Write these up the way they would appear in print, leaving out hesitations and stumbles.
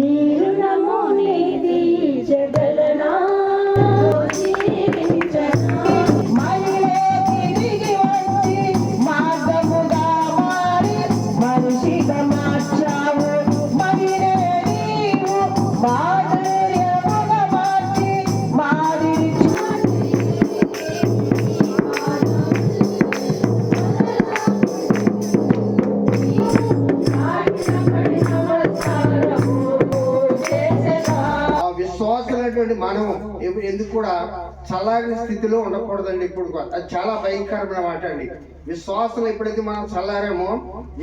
నీరు నమోనే తీర్చగలనా మనం ఎందుకు కూడా చల్లారిన స్థితిలో ఉండకూడదండి. ఇప్పుడు అది చాలా భయంకరమైన మాట అండి. విశ్వాసం ఎప్పుడైతే మనం చల్లారేమో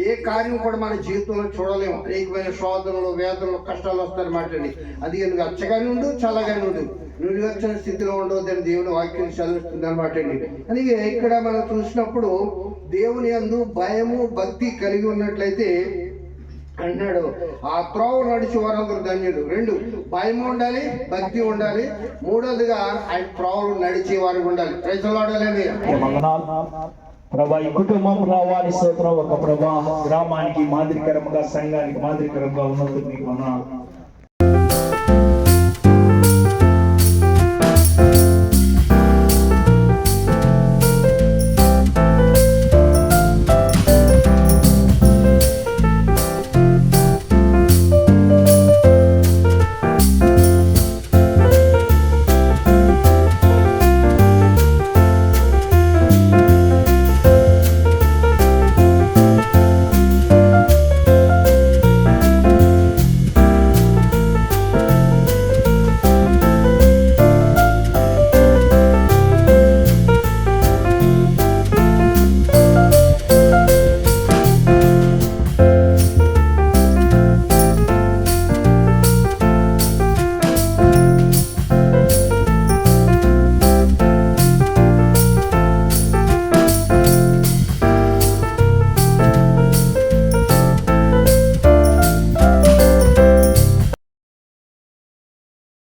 ఏ కార్యం కూడా మన జీవితంలో చూడలేము. అనేకమైన శోధనలు, వేదనలు, కష్టాలు వస్తాయన్నమాట అండి. అది నువ్వు అచ్చగానే ఉండు, చల్లగానే ఉండు, నువ్వు వచ్చిన స్థితిలో ఉండవద్దని దేవుని వాక్యం చదివిస్తుంది అనమాట అండి. అందుకే ఇక్కడ మనం చూసినప్పుడు దేవుని యందు భయము, భక్తి కలిగి ఉన్నట్లయితే అంటున్నాడు, ఆ త్రోవ నడిచి వారందరూ ధన్యుడు. రెండు, భయం ఉండాలి, భక్తి ఉండాలి. మూడోదిగా ఆయన త్రోవలు నడిచే వారు ఉండాలి. ప్రజలాడాలి. ప్రభా ఈ కుటుంబం రావాలి స్తోత్రం. ఒక ప్రభా గ్రామానికి మాదిరికరంగా, సంఘానికి మాదిరికరంగా ఉన్నందుకు మీకు